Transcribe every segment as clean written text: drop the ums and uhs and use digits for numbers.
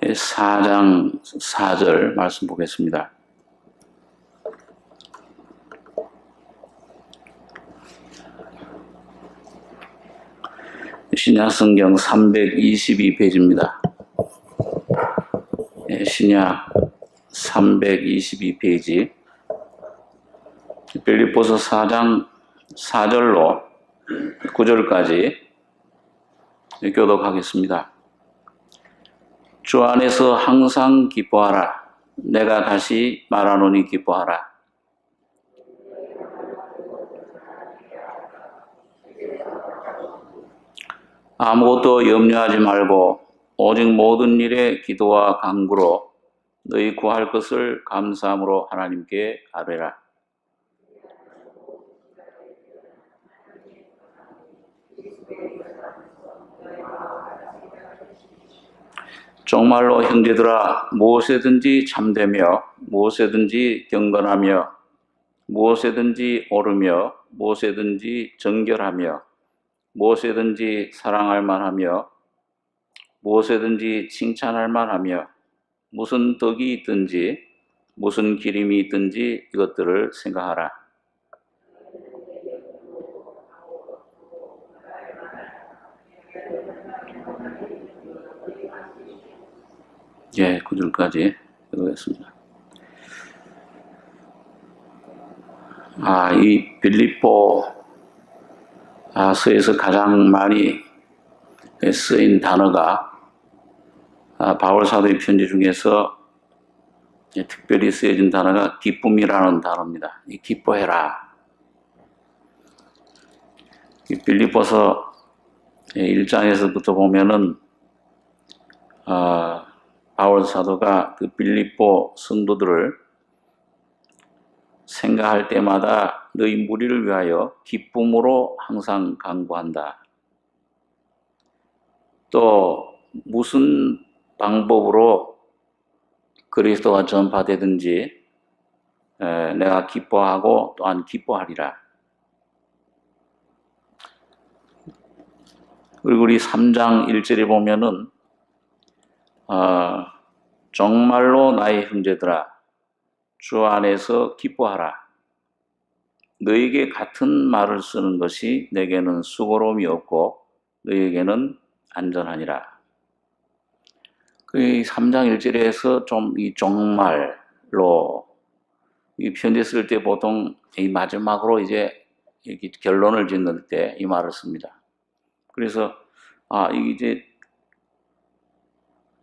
4장 4절 말씀 보겠습니다. 신약성경 322페이지입니다. 신약 322페이지 빌립보서 4장 4절로 9절까지 교독하겠습니다. 주 안에서 항상 기뻐하라. 내가 다시 말하노니 기뻐하라. 아무것도 염려하지 말고 오직 모든 일에 기도와 간구로 너희 구할 것을 감사함으로 하나님께 아뢰라. 정말로 형제들아, 무엇에든지 참되며 무엇에든지 경건하며 무엇에든지 옳으며 무엇에든지 정결하며 무엇에든지 사랑할 만하며 무엇에든지 칭찬할 만하며 무슨 덕이 있든지 무슨 기림이 있든지 이것들을 생각하라. 예, 9절까지 읽겠습니다. 이 빌립보 서에서 가장 많이 쓰인 단어가 바울 사도의 편지 중에서 특별히 쓰여진 단어가 기쁨이라는 단어입니다. 기뻐해라. 빌립보서 1장에서부터 보면은 바울 사도가 그 빌립보 성도들을 생각할 때마다 너희 무리를 위하여 기쁨으로 항상 간구한다. 또 무슨 방법으로 그리스도가 전파되든지 내가 기뻐하고 또한 기뻐하리라. 그리고 우리 3장 1절에 보면은 정말로 나의 형제들아 주 안에서 기뻐하라. 너에게 같은 말을 쓰는 것이 내게는 수고로움이 없고 너에게는 안전하니라. 그 3장 1절에서 좀 이 정말로 이 편지 쓸 때 보통 이 마지막으로 이제 이렇게 결론을 짓는 때 이 말을 씁니다. 그래서 이게 이제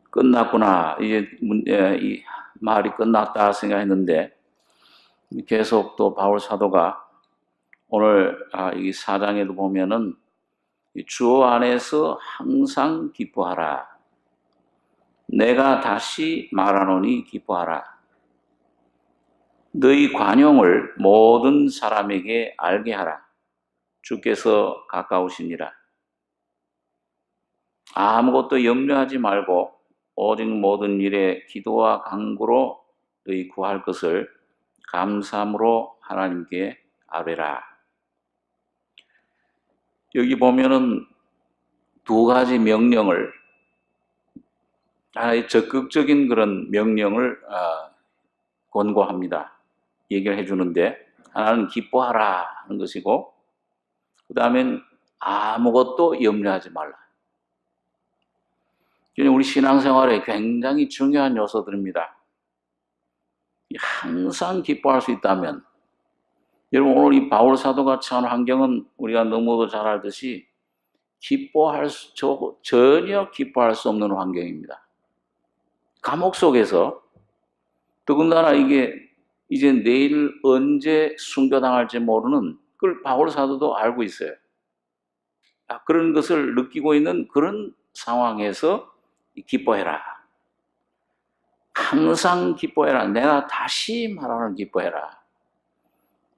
끝났구나. 이제 이 말이 끝났다 생각했는데 계속 또 바울 사도가 오늘 이 4장에도 보면은 주 안에서 항상 기뻐하라. 내가 다시 말하노니 기뻐하라. 너희 관용을 모든 사람에게 알게 하라. 주께서 가까우시니라. 아무것도 염려하지 말고 오직 모든 일에 기도와 간구로 너희 구할 것을 감사함으로 하나님께 아뢰라. 여기 보면은 두 가지 명령을 하나의 적극적인 그런 명령을 권고합니다. 얘기를 해주는데 하나는 기뻐하라 하는 것이고 그 다음엔 아무것도 염려하지 말라. 우리 신앙생활에 굉장히 중요한 요소들입니다. 항상 기뻐할 수 있다면 여러분 오늘 이 바울 사도가 처한 환경은 우리가 너무도 잘 알듯이 전혀 기뻐할 수 없는 환경입니다. 감옥 속에서 더군다나 이게 이제 내일 언제 순교당할지 모르는 그걸 바울 사도도 알고 있어요. 그런 것을 느끼고 있는 그런 상황에서 기뻐해라. 항상 기뻐해라. 내가 다시 말하는 기뻐해라.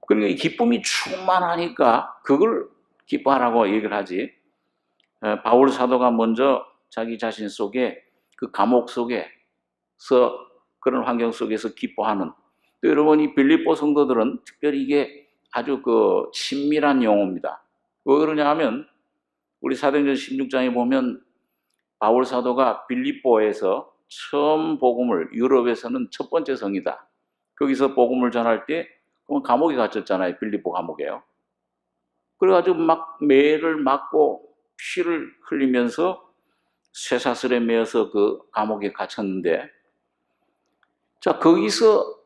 그러니까 이 기쁨이 충만하니까 그걸 기뻐하라고 얘기를 하지. 바울 사도가 먼저 자기 자신 속에 그 감옥 속에서 그런 환경 속에서 기뻐하는. 또 여러분 이 빌립보 성도들은 특별히 이게 아주 그 친밀한 용어입니다. 왜 그러냐 하면 우리 사도행전 16장에 보면 바울 사도가 빌립보에서 처음 복음을, 유럽에서는 첫 번째 성이다. 거기서 복음을 전할 때 감옥에 갇혔잖아요. 빌립보 감옥에요. 그래가지고 막 매를 맞고 피를 흘리면서 쇠사슬에 매어서 그 감옥에 갇혔는데, 자, 거기서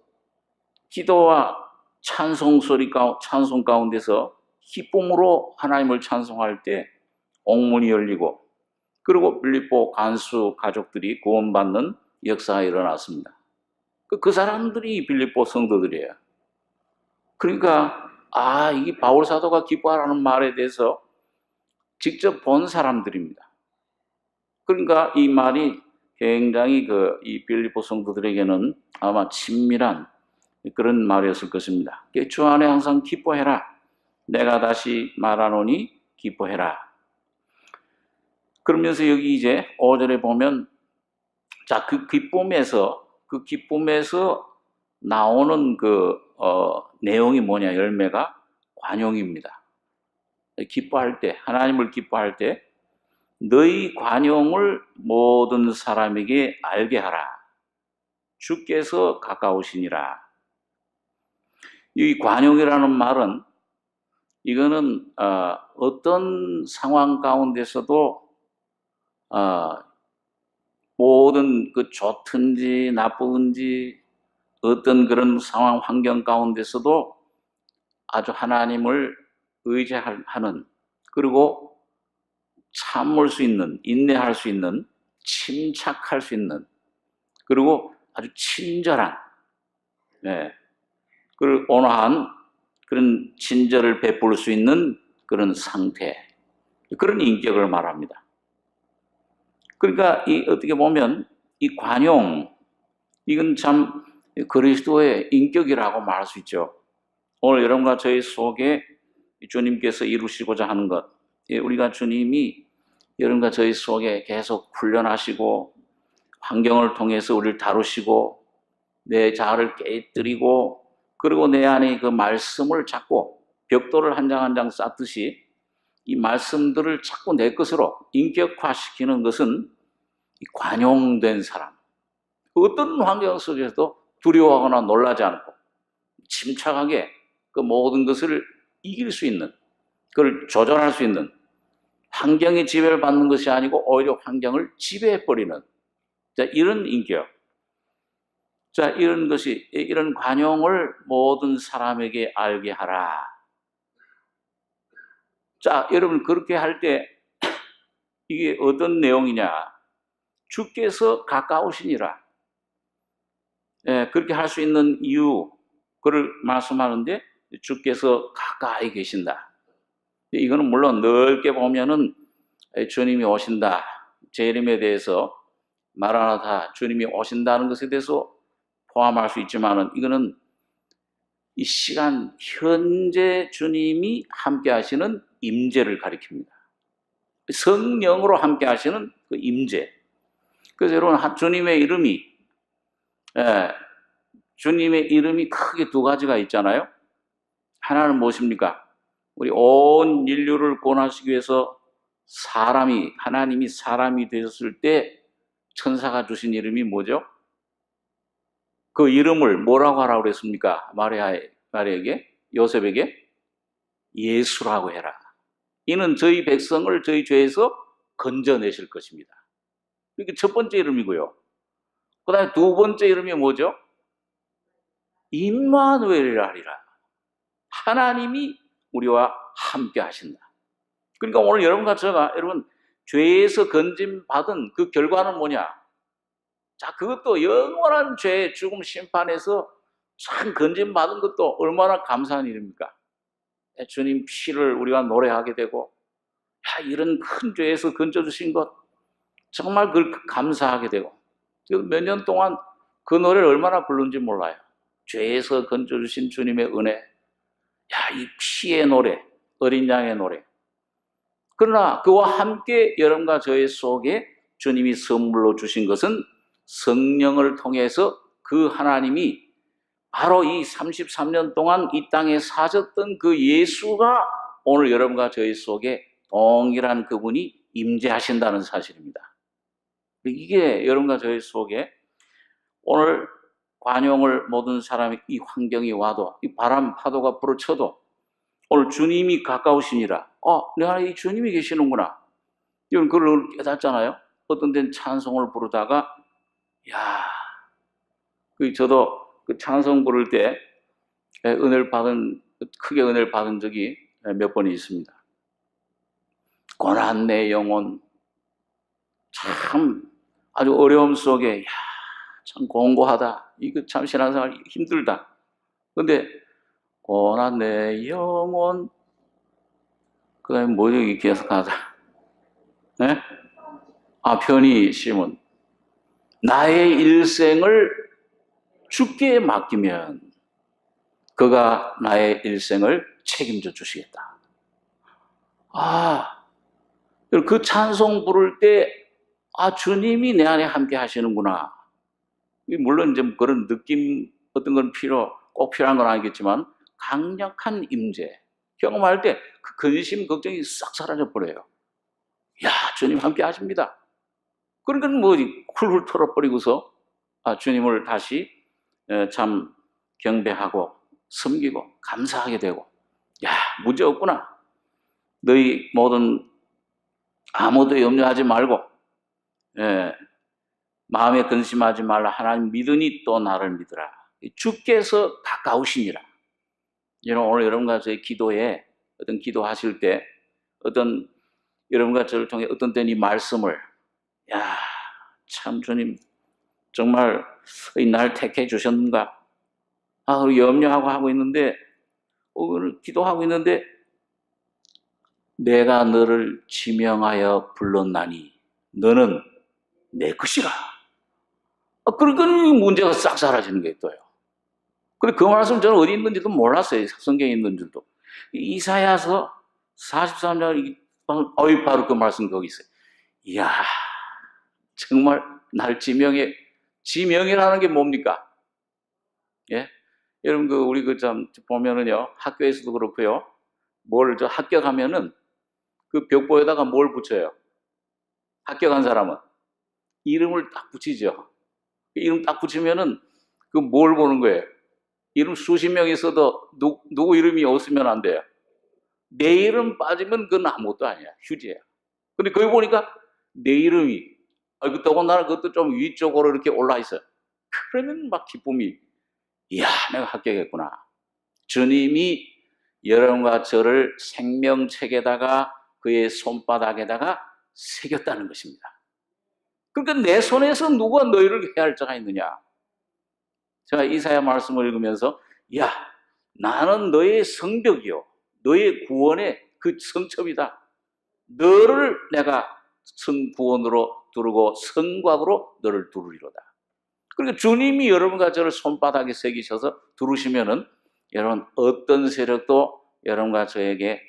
기도와 찬송 찬송 가운데서 기쁨으로 하나님을 찬송할 때 옥문이 열리고, 그리고 빌립보 간수 가족들이 구원받는 역사가 일어났습니다. 그 사람들이 빌립보 성도들이에요. 그러니까 이게 바울 사도가 기뻐하라는 말에 대해서 직접 본 사람들입니다. 그러니까 이 말이 굉장히 이 빌립보 성도들에게는 아마 친밀한 그런 말이었을 것입니다. 주 안에 항상 기뻐해라. 내가 다시 말하노니 기뻐해라. 그러면서 여기 이제 5절에 보면, 자, 그 기쁨에서 나오는 내용이 뭐냐, 열매가 관용입니다. 기뻐할 때, 하나님을 기뻐할 때, 너희 관용을 모든 사람에게 알게 하라. 주께서 가까우시니라. 이 관용이라는 말은, 이거는 어떤 상황 가운데서도 모든 좋든지 나쁘든지 어떤 그런 상황 환경 가운데서도 아주 하나님을 의지하는, 그리고 참을 수 있는, 인내할 수 있는, 침착할 수 있는, 그리고 아주 친절한, 그리고 온화한 그런 친절을 베풀 수 있는 그런 상태, 그런 인격을 말합니다. 그러니까 어떻게 보면 이 관용, 이건 참 그리스도의 인격이라고 말할 수 있죠. 오늘 여러분과 저희 속에 주님께서 이루시고자 하는 것, 우리가 주님이 여러분과 저희 속에 계속 훈련하시고 환경을 통해서 우리를 다루시고 내 자아를 깨뜨리고, 그리고 내 안에 그 말씀을 자꾸 벽돌을 한 장 한 장 쌓듯이 이 말씀들을 자꾸 내 것으로 인격화시키는 것은 이 관용된 사람, 어떤 환경 속에서도 두려워하거나 놀라지 않고 침착하게 그 모든 것을 이길 수 있는, 그걸 조절할 수 있는, 환경의 지배를 받는 것이 아니고 오히려 환경을 지배해버리는, 자, 이런 인격, 자, 이런 관용을 모든 사람에게 알게 하라. 자, 여러분, 그렇게 할 때 이게 어떤 내용이냐? 주께서 가까우시니라. 그렇게 할 수 있는 이유, 그걸 말씀하는데, 주께서 가까이 계신다. 이거는 물론 넓게 보면은 주님이 오신다, 재림에 대해서 마라나타, 주님이 오신다는 것에 대해서 포함할 수 있지만은, 이거는 이 시간 현재 주님이 함께 하시는 임재를 가리킵니다. 성령으로 함께 하시는 그 임재. 그래서 여러분, 주님의 이름이 크게 두 가지가 있잖아요. 하나는 무엇입니까? 우리 온 인류를 구원하시기 위해서 하나님이 사람이 되셨을 때 천사가 주신 이름이 뭐죠? 그 이름을 뭐라고 하라고 그랬습니까? 마리아에게, 요셉에게 예수라고 해라. 이는 저희 백성을 저희 죄에서 건져내실 것입니다. 이게 첫 번째 이름이고요. 그 다음에 두 번째 이름이 뭐죠? 임마누엘이라 하리라. 하나님이 우리와 함께 하신다. 그러니까 오늘 여러분과 여러분, 죄에서 건짐받은 그 결과는 뭐냐? 자, 그것도 영원한 죄의 죽음 심판에서 참 건짐받은 것도 얼마나 감사한 일입니까? 주님 피를 우리가 노래하게 되고, 이런 큰 죄에서 건져주신 것, 정말 그걸 감사하게 되고, 몇 년 동안 그 노래를 얼마나 부른지 몰라요. 죄에서 건져주신 주님의 은혜, 이 피의 노래, 어린 양의 노래. 그러나 그와 함께 여러분과 저의 속에 주님이 선물로 주신 것은 성령을 통해서 그 하나님이 바로 이 33년 동안 이 땅에 사셨던 그 예수가 오늘 여러분과 저희 속에 동일한 그분이 임재하신다는 사실입니다. 이게 여러분과 저희 속에 오늘 관용을 모든 사람이 이 환경이 와도 이 바람 파도가 불어쳐도 오늘 주님이 가까우시니라. 내 안에 이 주님이 계시는구나. 이런 그걸 깨닫잖아요. 어떤 데는 찬송을 부르다가 저도 그 찬송 부를 때 크게 은혜를 받은 적이 몇 번이 있습니다. 고난 내 영혼, 참 아주 어려움 속에 참 공고하다. 이거 참 신앙생활 힘들다. 근데 고난 내 영혼, 그다음에 뭐죠? 이 계속하자. 네? 편히 심은 나의 일생을 주께 맡기면 그가 나의 일생을 책임져 주시겠다. 그 찬송 부를 때 주님이 내 안에 함께 하시는구나. 물론 이제 그런 느낌 어떤 건 꼭 필요한 건 아니겠지만 강력한 임재 경험할 때 그 근심 걱정이 싹 사라져 버려요. 주님 함께 하십니다. 그러니까 훌훌 털어버리고서 주님을 다시 참 경배하고 섬기고 감사하게 되고 문제 없구나. 너희 모든 아무도 염려하지 말고 마음에 근심하지 말라. 하나님 믿으니 또 나를 믿으라. 주께서 가까우시니라. 오늘 여러분과 저의 기도에 어떤 기도하실 때 어떤 여러분과 저를 통해 어떤 때는 이 말씀을 참 주님 정말 날 택해 주셨는가? 염려하고 하고 있는데 기도하고 있는데 내가 너를 지명하여 불렀나니 너는 내 것이라. 그러니까 문제가 싹 사라지는 게 있어요. 근데 그 말씀 저는 어디 있는지도 몰랐어요. 성경에 있는 줄도. 이사야서 43장 바로 그 말씀 거기 있어요. 정말 날 지명이라는 게 뭡니까? 여러분 우리 보면은요 학교에서도 그렇고요. 합격하면은 그 벽보에다가 뭘 붙여요? 합격한 사람은 이름을 딱 붙이죠. 이름 딱 붙이면은 그 뭘 보는 거예요? 이름 수십 명 있어도 누구 이름이 없으면 안 돼요. 내 이름 빠지면 그건 아무것도 아니야. 휴지야. 근데 거기 보니까 내 이름이 더군다나 그것도 좀 위쪽으로 이렇게 올라 있어요. 그러면 막 기쁨이 내가 합격했구나. 주님이 여러분과 저를 생명책에다가 그의 손바닥에다가 새겼다는 것입니다. 그러니까 내 손에서 누가 너희를 해할 자가 있느냐? 제가 이사야 말씀을 읽으면서 나는 너의 성벽이요 너의 구원의 그 성첩이다. 너를 내가 성구원으로 두르고 성곽으로 너를 두르리로다. 그러니까 주님이 여러분과 저를 손바닥에 새기셔서 두르시면은 여러분 어떤 세력도 여러분과 저에게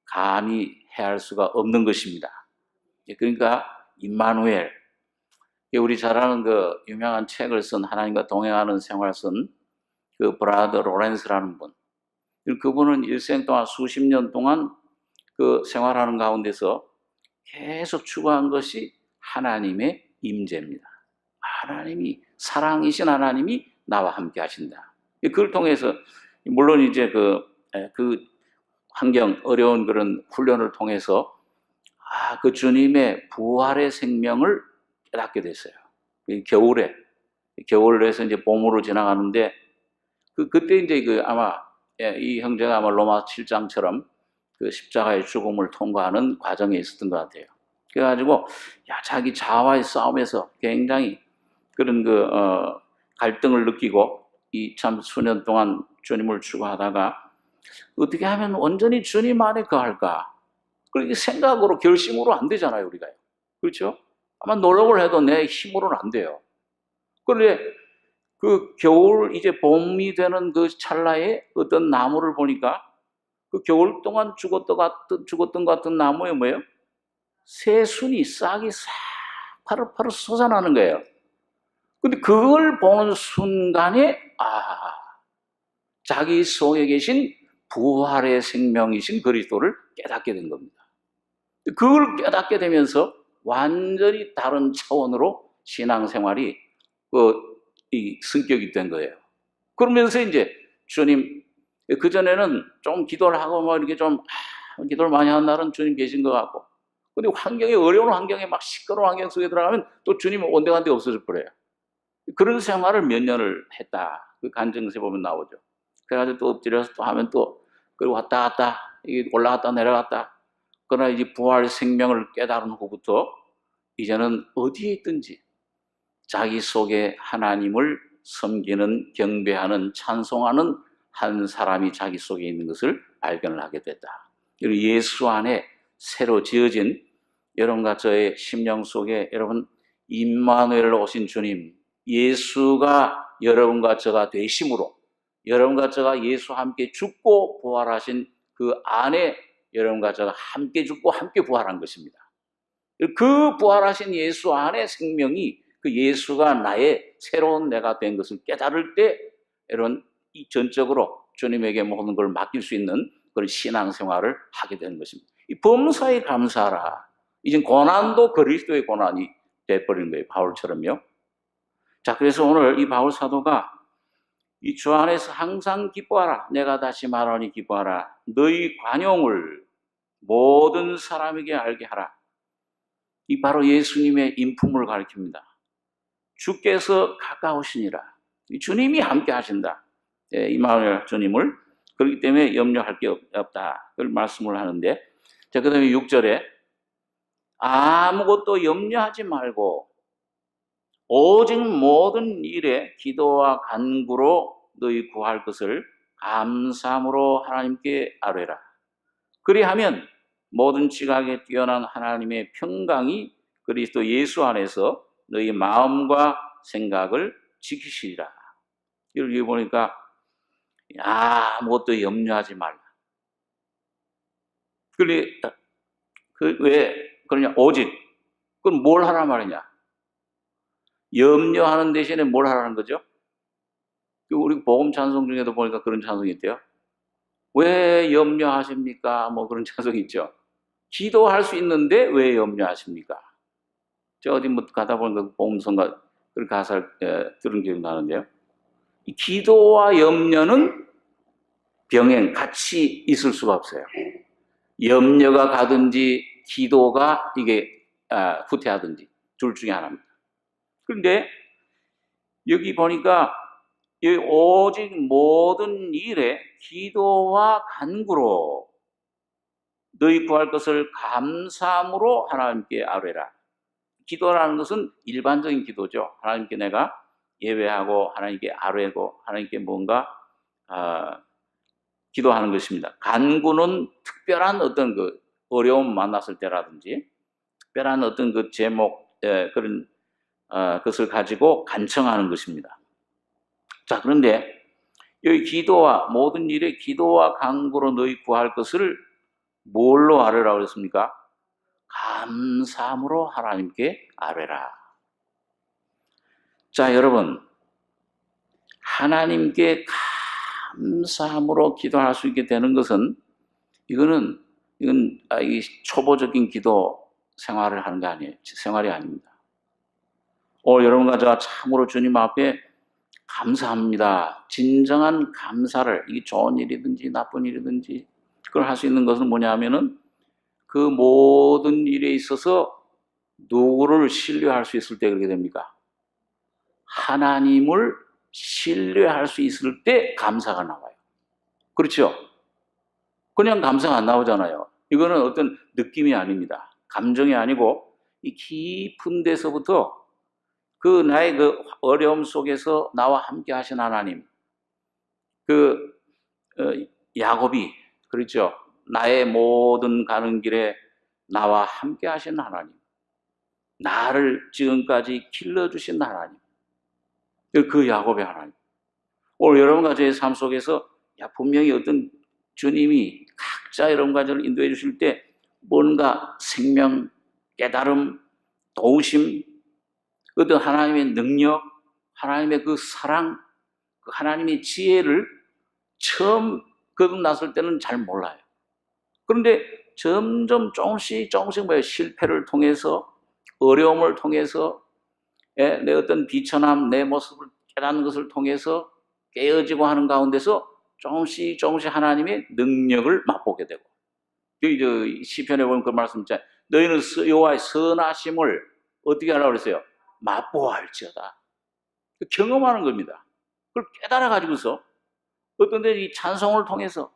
감히 해할 수가 없는 것입니다. 그러니까 임마누엘, 우리 잘 아는 그 유명한 책을 쓴 하나님과 동행하는 생활 쓴 그 브라더 로렌스라는 분. 그분은 일생 동안 수십 년 동안 그 생활하는 가운데서 계속 추구한 것이 하나님의 임재입니다. 하나님이 사랑이신 하나님이 나와 함께 하신다. 그걸 통해서 물론 이제 그 환경 어려운 그런 훈련을 통해서 그 주님의 부활의 생명을 깨닫게 됐어요. 겨울에서 이제 봄으로 지나가는데 그때 이제 아마 이 형제가 아마 로마 7장처럼 그 십자가의 죽음을 통과하는 과정에 있었던 것 같아요. 그래가지고 자기 자아와의 싸움에서 굉장히 그런 갈등을 느끼고 이 참 수년 동안 주님을 추구하다가 어떻게 하면 온전히 주님 안에 거할까? 그렇게 생각으로 결심으로 안 되잖아요, 우리가요. 그렇죠? 아마 노력을 해도 내 힘으로는 안 돼요. 그런데 그 겨울 이제 봄이 되는 그 찰나에 어떤 나무를 보니까 그 겨울 동안 죽었던 것 같은 나무에 뭐예요? 새순이 싹이 싹 파릇파릇 솟아나는 거예요. 근데 그걸 보는 순간에 자기 속에 계신 부활의 생명이신 그리스도를 깨닫게 된 겁니다. 그걸 깨닫게 되면서 완전히 다른 차원으로 신앙생활이 이 성격이 된 거예요. 그러면서 이제 주님, 그전에는 좀 기도를 하고 뭐 이렇게 좀 기도를 많이 한 날은 주님 계신 것 같고, 근데 어려운 환경에 막 시끄러운 환경 속에 들어가면 또 주님 온데간데 없어질 거예요. 그런 생활을 몇 년을 했다. 그 간증서에 보면 나오죠. 그래가지고 또 엎드려서 또 하면 또, 그리고 왔다 갔다, 이게 올라갔다 내려갔다. 그러나 이제 부활 생명을 깨달은 후부터 이제는 어디에 있든지 자기 속에 하나님을 섬기는, 경배하는, 찬송하는 한 사람이 자기 속에 있는 것을 발견을 하게 됐다. 그리고 예수 안에 새로 지어진 여러분과 저의 심령 속에 여러분 임마누엘로 오신 주님, 예수가 여러분과 저가 되심으로 여러분과 저가 예수와 함께 죽고 부활하신 그 안에 여러분과 저가 함께 죽고 함께 부활한 것입니다. 그 부활하신 예수 안에 생명이, 그 예수가 나의 새로운 내가 된 것을 깨달을 때 여러분 이 전적으로 주님에게 모든 걸 맡길 수 있는 그런 신앙생활을 하게 되는 것입니다. 이 범사에 감사하라. 이제 고난도 그리스도의 고난이 돼버린 거예요. 바울처럼요. 자, 그래서 오늘 이 바울 사도가 이 주 안에서 항상 기뻐하라. 내가 다시 말하니 기뻐하라. 너희 관용을 모든 사람에게 알게 하라. 이 바로 예수님의 인품을 가리킵니다. 주께서 가까우시니라. 주님이 함께 하신다. 임마누엘 주님을. 그렇기 때문에 염려할 게 없다. 그걸 말씀을 하는데, 자, 그 다음에 6절에 아무것도 염려하지 말고 오직 모든 일에 기도와 간구로 너희 구할 것을 감사함으로 하나님께 아뢰라. 그리하면 모든 지각에 뛰어난 하나님의 평강이 그리스도 예수 안에서 너희 마음과 생각을 지키시리라. 여기 보니까 아무것도 염려하지 말라. 왜 그러냐? 오직. 그럼 뭘 하란 말이냐? 염려하는 대신에 뭘 하라는 거죠? 우리 복음 찬송 중에도 보니까 그런 찬송이 있대요. 왜 염려하십니까? 뭐 그런 찬송이 있죠. 기도할 수 있는데 왜 염려하십니까? 저 어디 뭐 가다 보니까 복음성가 그 가사를 들은 기억이 나는데요. 이 기도와 염려는 병행 같이 있을 수가 없어요. 염려가 가든지 기도가 이게 후퇴하든지 둘 중에 하나입니다. 그런데 여기 보니까 오직 모든 일에 기도와 간구로 너희 구할 것을 감사함으로 하나님께 아뢰라. 기도라는 것은 일반적인 기도죠. 하나님께 내가 예배하고 하나님께 아뢰고 하나님께 뭔가 기도하는 것입니다. 간구는 특별한 어떤 그 어려움 만났을 때라든지 특별한 어떤 그 제목 그런 것을 가지고 간청하는 것입니다. 자, 그런데 여기 기도와 모든 일에 기도와 간구로 너희 구할 것을 뭘로 아뢰라고 했습니까? 감사함으로 하나님께 아뢰라. 자, 여러분, 하나님께 감사함으로 기도할 수 있게 되는 것은 이건 이 초보적인 기도 생활을 하는 게 아니에요. 생활이 아닙니다. 오늘 여러분과 제가 참으로 주님 앞에 감사합니다. 진정한 감사를, 이게 좋은 일이든지 나쁜 일이든지 그걸 할 수 있는 것은 뭐냐면은 그 모든 일에 있어서 누구를 신뢰할 수 있을 때 그렇게 됩니까? 하나님을 신뢰할 수 있을 때 감사가 나와요. 그렇죠? 그냥 감사가 안 나오잖아요. 이거는 어떤 느낌이 아닙니다. 감정이 아니고 이 깊은 데서부터 그 나의 그 어려움 속에서 나와 함께 하신 하나님, 야곱이 그렇죠. 나의 모든 가는 길에 나와 함께 하신 하나님, 나를 지금까지 길러주신 하나님, 그 야곱의 하나님. 오늘 여러분과 저의 삶 속에서 분명히 어떤 주님이 각자 여러분과 저를 인도해 주실 때 뭔가 생명, 깨달음, 도우심, 어떤 하나님의 능력, 하나님의 그 사랑, 그 하나님의 지혜를 처음 거듭났을 때는 잘 몰라요. 그런데 점점 조금씩 실패를 통해서 어려움을 통해서 내 어떤 비천함, 내 모습을 깨닫는 것을 통해서 깨어지고 하는 가운데서 조금씩 하나님의 능력을 맛보게 되고, 여기 시편에 보면 그 말씀 있잖아요. 너희는 여호와의 선하심을 어떻게 하라고 그랬어요? 맛보아 할지어다. 경험하는 겁니다. 그걸 깨달아 가지고서 어떤 데는 이 찬송을 통해서,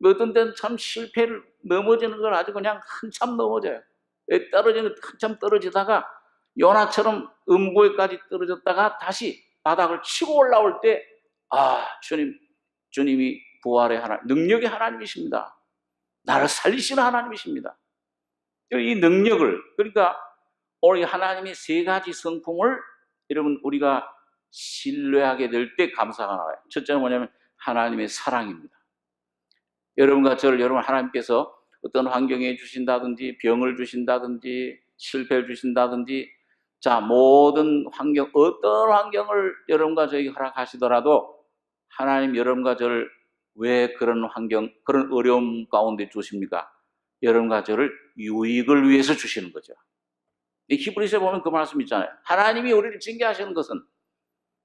어떤 데는 참 실패를 넘어지는 걸 아주 그냥 한참 넘어져요. 떨어지는 한참 떨어지다가 요나처럼 음고에까지 떨어졌다가 다시 바닥을 치고 올라올 때, 주님이 부활의 하나님, 능력의 하나님이십니다. 나를 살리시는 하나님이십니다. 이 능력을, 그러니까 오늘 하나님의 세 가지 성품을 여러분 우리가 신뢰하게 될 때 감사가 나와요. 첫째는 뭐냐면 하나님의 사랑입니다. 여러분과 저를 하나님께서 어떤 환경에 주신다든지, 병을 주신다든지, 실패를 주신다든지, 모든 환경, 어떤 환경을 여러분과 저에게 허락하시더라도 하나님 여러분과 저를 왜 그런 환경, 그런 어려움 가운데 주십니까? 여러분과 저를 유익을 위해서 주시는 거죠. 히브리서에 보면 그 말씀 있잖아요. 하나님이 우리를 징계하시는 것은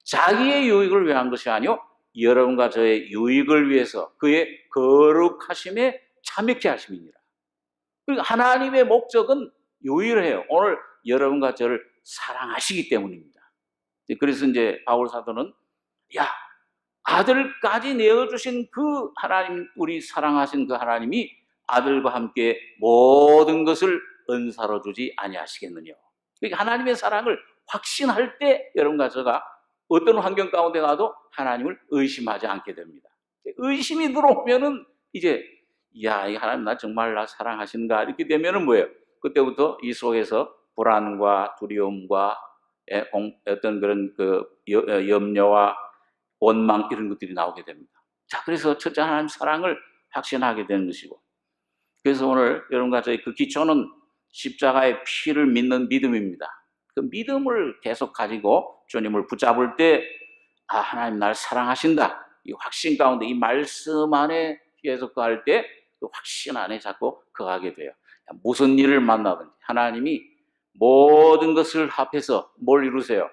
자기의 유익을 위한 것이 아니요 여러분과 저의 유익을 위해서 그의 거룩하심에 참여케 하심이니라. 그러니까 하나님의 목적은 유일해요. 오늘 여러분과 저를 사랑하시기 때문입니다. 그래서 이제 바울 사도는 아들까지 내어주신 그 하나님, 우리 사랑하신 그 하나님이 아들과 함께 모든 것을 은사로 주지 아니하시겠느냐. 그러니까 하나님의 사랑을 확신할 때 여러분과 제가 어떤 환경 가운데 가도 하나님을 의심하지 않게 됩니다. 의심이 들어오면은 이제 이 하나님 나 정말 나 사랑하시는가 이렇게 되면은 뭐예요? 그때부터 이 속에서 불안과 두려움과 어떤 그런 염려와 원망 이런 것들이 나오게 됩니다. 그래서 첫째 하나님 사랑을 확신하게 되는 것이고, 그래서 오늘 여러분과 저희 그 기초는 십자가의 피를 믿는 믿음입니다. 그 믿음을 계속 가지고 주님을 붙잡을 때 하나님 나를 사랑하신다. 이 확신 가운데 이 말씀 안에 계속 거할 때 그 확신 안에 자꾸 거하게 돼요. 무슨 일을 만나든지 하나님이 모든 것을 합해서 뭘 이루세요?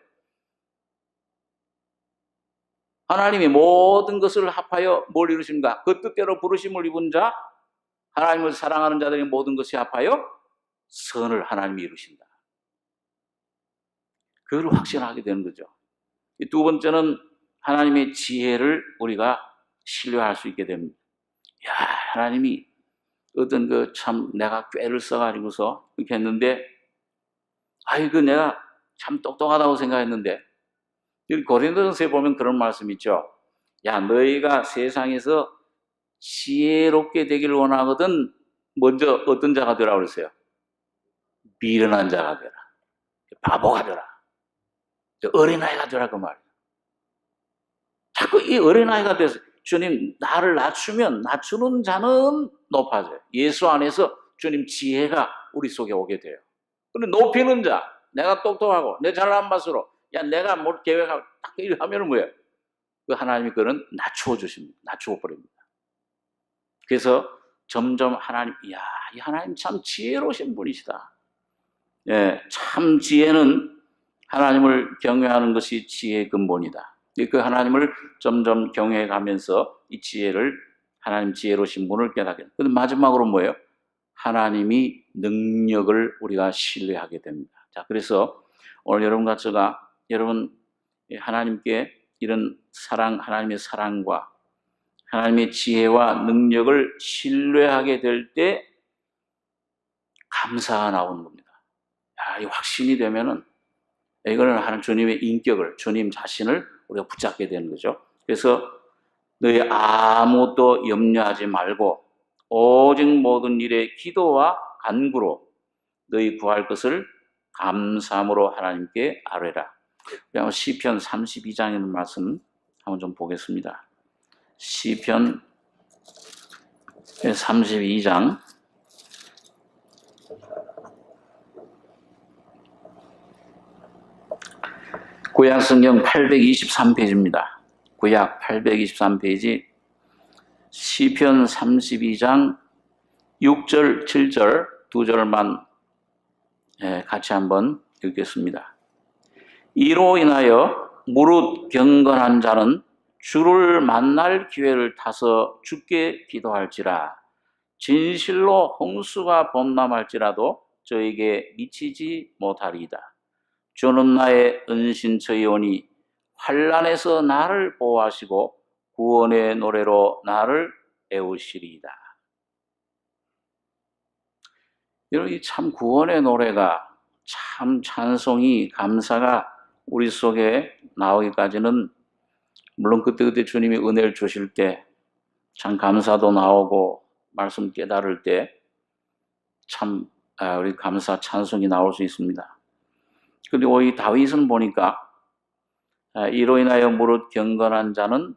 하나님이 모든 것을 합하여 뭘 이루십니까? 그 뜻대로 부르심을 입은 자, 하나님을 사랑하는 자들이 모든 것이 합하여 선을 하나님이 이루신다. 그걸 확신하게 되는 거죠. 두 번째는 하나님의 지혜를 우리가 신뢰할 수 있게 됩니다. 하나님이 어떤 내가 꾀를 써가지고서 이렇게 했는데, 내가 참 똑똑하다고 생각했는데, 여기 고린도전서에 보면 그런 말씀 있죠. 너희가 세상에서 지혜롭게 되기를 원하거든 먼저 어떤 자가 되라고 그랬어요? 미련한 자가 되라. 바보가 되라. 어린아이가 되라 그 말이에요. 자꾸 이 어린아이가 돼서 주님 나를 낮추는 자는 높아져요. 예수 안에서 주님 지혜가 우리 속에 오게 돼요. 그런데 높이는 자, 내가 똑똑하고 내 잘난 맛으로 내가 뭘 계획하고 딱 이렇게 하면 뭐예요? 그 하나님이 그는 낮추어 주십니다. 낮추어 버립니다. 그래서 점점 하나님, 이 하나님 참 지혜로우신 분이시다. 참 지혜는 하나님을 경외하는 것이 지혜의 근본이다. 그 하나님을 점점 경외해 가면서 이 지혜를, 하나님 지혜로우신 분을 깨닫게 됩니다. 근데 마지막으로 뭐예요? 하나님이 능력을 우리가 신뢰하게 됩니다. 그래서 오늘 여러분과 제가 하나님께 이런 하나님의 사랑과 하나님의 지혜와 능력을 신뢰하게 될 때 감사가 나오는 겁니다. 이 확신이 되면은 이거는 하나님 주님의 인격을, 주님 자신을 우리가 붙잡게 되는 거죠. 그래서 너희 아무것도 염려하지 말고 오직 모든 일에 기도와 간구로 너희 구할 것을 감사함으로 하나님께 아뢰라. 그냥 시편 32장에 있는 말씀 한번 좀 보겠습니다. 시편 32장 구약 성경 823페이지입니다. 구약 823페이지 시편 32장 6절, 7절 두 절만 같이 한번 읽겠습니다. 이로 인하여 무릇 경건한 자는 주를 만날 기회를 타서 주께 기도할지라. 진실로 홍수가 범람할지라도 저에게 미치지 못하리이다. 주는 나의 은신처이오니 환난에서 나를 보호하시고 구원의 노래로 나를 애우시리이다. 여러분, 참 구원의 노래가, 참 찬송이, 감사가 우리 속에 나오기까지는 물론 그때 주님이 은혜를 주실 때 참 감사도 나오고 말씀 깨달을 때 참 우리 감사 찬송이 나올 수 있습니다. 그리고 이 다윗은 보니까 이로 인하여 무릇 경건한 자는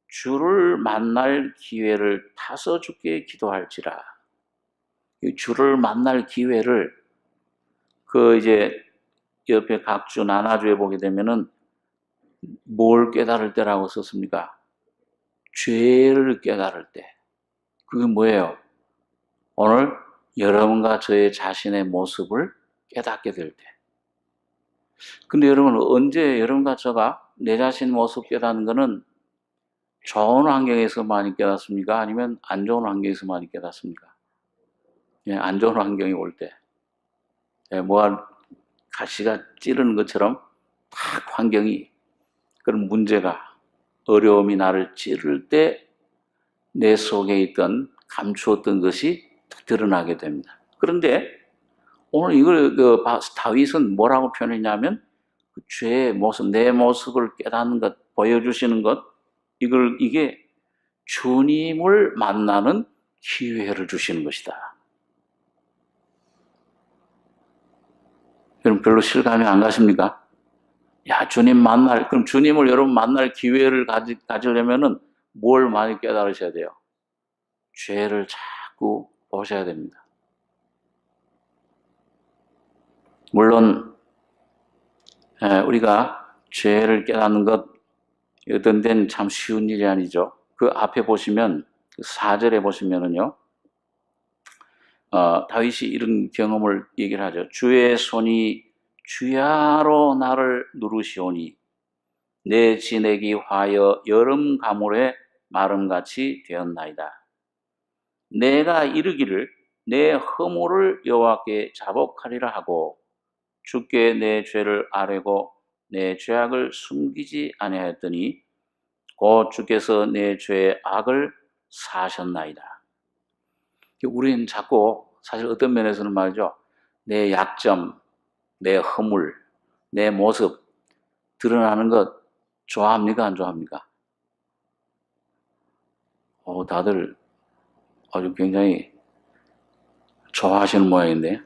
주를 만날 기회를 타서 주께 기도할지라. 이 주를 만날 기회를 이제 옆에 각주 나나주에 보게 되면은 뭘 깨달을 때라고 썼습니까? 죄를 깨달을 때. 그게 뭐예요? 오늘 여러분과 저의 자신의 모습을 깨닫게 될 때. 근데 여러분, 언제 여러분과 저가 내 자신 모습 깨닫는 거는 좋은 환경에서 많이 깨닫습니까? 아니면 안 좋은 환경에서 많이 깨닫습니까? 예, 안 좋은 환경이 올 때. 예, 가시가 찌르는 것처럼 딱 환경이, 그런 문제가, 어려움이 나를 찌를 때 내 속에 있던, 감추었던 것이 드러나게 됩니다. 그런데 오늘 이걸 다윗은 뭐라고 표현했냐면 그 죄의 모습, 내 모습을 깨닫는 것, 보여주시는 것, 이게 주님을 만나는 기회를 주시는 것이다. 여러분, 별로 실감이 안 가십니까? 야, 그럼 주님을 여러분 만날 기회를 가지려면은 뭘 많이 깨달으셔야 돼요? 죄를 자꾸 보셔야 됩니다. 물론 우리가 죄를 깨닫는 것 어떤 데는 참 쉬운 일이 아니죠. 그 앞에 보시면 4절에 보시면은요, 다윗이 이런 경험을 얘기를 하죠. 주의 손이 주야로 나를 누르시오니 내 진액이 화여 여름 가물에 마름같이 되었나이다. 내가 이르기를 내 허물을 여호와께 자복하리라 하고 주께 내 죄를 아뢰고 내 죄악을 숨기지 아니하였더니 곧 주께서 내 죄의 악을 사하셨나이다. 우리는 자꾸 사실 어떤 면에서는 말이죠, 내 약점, 내 허물, 내 모습 드러나는 것 좋아합니까? 안 좋아합니까? 다들 아주 굉장히 좋아하시는 모양인데